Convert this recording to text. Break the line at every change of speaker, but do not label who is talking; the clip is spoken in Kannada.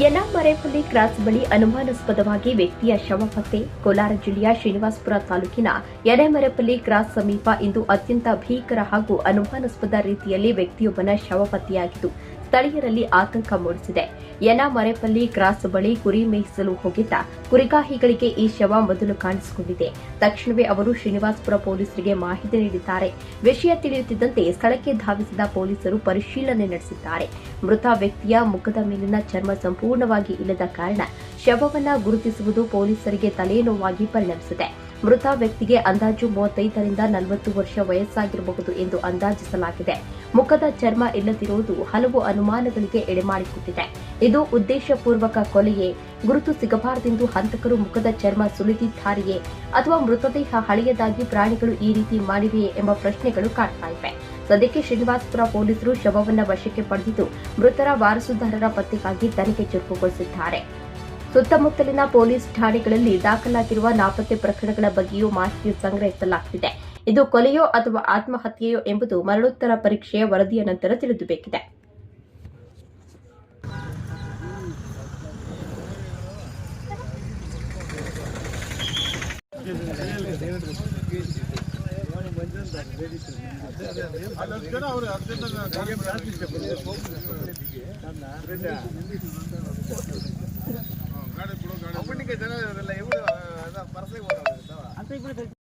ಯನಮರೇಪಲ್ಲಿ ಕ್ರಾಸ್ ಬಳಿ ಅನುಮಾನಾಸ್ಪದವಾಗಿ ವ್ಯಕ್ತಿಯ ಶವ ಪತ್ತೆ. ಕೋಲಾರ ಜಿಲ್ಲೆಯ ಶ್ರೀನಿವಾಸಪುರ ತಾಲೂಕಿನ ಯನಮರೇಪಲ್ಲಿ ಕ್ರಾಸ್ ಸಮೀಪ ಇಂದು ಅತ್ಯಂತ ಭೀಕರ ಹಾಗೂ ಅನುಮಾನಾಸ್ಪದ ರೀತಿಯಲ್ಲಿ ವ್ಯಕ್ತಿಯೊಬ್ಬನ ಶವ ಪತ್ತೆಯಾಗಿದ್ದು ಸ್ಥಳೀಯರಲ್ಲಿ ಆತಂಕ ಮೂಡಿಸಿದೆ. ಯನಮರೇಪಲ್ಲಿ ಕ್ರಾಸ್ ಬಳಿ ಕುರಿ ಮೇಯಿಸಲು ಹೋಗಿದ್ದ ಕುರಿಗಾಹಿಗಳಿಗೆ ಈ ಶವ ಮೊದಲು ಕಾಣಿಸಿಕೊಂಡಿದೆ. ತಕ್ಷಣವೇ ಅವರು ಶ್ರೀನಿವಾಸಪುರ ಪೊಲೀಸರಿಗೆ ಮಾಹಿತಿ ನೀಡಿದ್ದಾರೆ. ವಿಷಯ ತಿಳಿಯುತ್ತಿದ್ದಂತೆ ಸ್ಥಳಕ್ಕೆ ಧಾವಿಸಿದ ಪೊಲೀಸರು ಪರಿಶೀಲನೆ ನಡೆಸಿದ್ದಾರೆ. ಮೃತ ವ್ಯಕ್ತಿಯ ಮುಖದ ಮೇಲಿನ ಚರ್ಮ ಸಂಪೂರ್ಣವಾಗಿ ಇಲ್ಲದ ಕಾರಣ ಶವವನ್ನು ಗುರುತಿಸುವುದು ಪೊಲೀಸರಿಗೆ ತಲೆನೋವಾಗಿ ಪರಿಣಮಿಸಿದೆ. ಮೃತ ವ್ಯಕ್ತಿಗೆ ಅಂದಾಜು 35ರಿಂದ 40 ವರ್ಷ ವಯಸ್ಸಾಗಿರಬಹುದು ಎಂದು ಅಂದಾಜಿಸಲಾಗಿದೆ. ಮುಖದ ಚರ್ಮ ಇಲ್ಲದಿರುವುದು ಹಲವು ಅನುಮಾನಗಳಿಗೆ ಎಡೆಮಾಡಿಕೊಟ್ಟಿದೆ. ಇದು ಉದ್ದೇಶಪೂರ್ವಕ ಕೊಲೆಯೇ, ಗುರುತು ಸಿಗಬಾರದೆಂದು ಹಂತಕರು ಮುಖದ ಚರ್ಮ ಸುಲಿದಿದ್ದಾರೆಯೇ ಅಥವಾ ಮೃತದೇಹ ಹಳೆಯದಾಗಿ ಪ್ರಾಣಿಗಳು ಈ ರೀತಿ ಮಾಡಿವೆಯೇ ಎಂಬ ಪ್ರಶ್ನೆಗಳು ಕಾಡ್ತಾ ಇವೆ. ಸದ್ಯಕ್ಕೆ ಶ್ರೀನಿವಾಸಪುರ ಪೊಲೀಸರು ಶವವನ್ನು ವಶಕ್ಕೆ ಪಡೆದಿದ್ದು ಮೃತರ ವಾರಸುದಾರರ ಪತ್ತೆಗಾಗಿ ತನಿಖೆ ಚುರುಕುಗೊಳಿಸಿದ್ದಾರೆ. ಸುತ್ತಮುತ್ತಲಿನ ಪೊಲೀಸ್ ಠಾಣೆಗಳಲ್ಲಿ ದಾಖಲಾಗಿರುವ ನಾಪತ್ತೆ ಪ್ರಕರಣಗಳ ಬಗ್ಗೆಯೂ ಮಾಹಿತಿ ಸಂಗ್ರಹಿಸಲಾಗುತ್ತಿದೆ. ಇದು ಕೊಲೆಯೋ ಅಥವಾ ಆತ್ಮಹತ್ಯೆಯೋ ಎಂಬುದು ಮರಣೋತ್ತರ ಪರೀಕ್ಷೆಯ ವರದಿಯ ನಂತರ ತಿಳಿದುಬೇಕಿದೆ.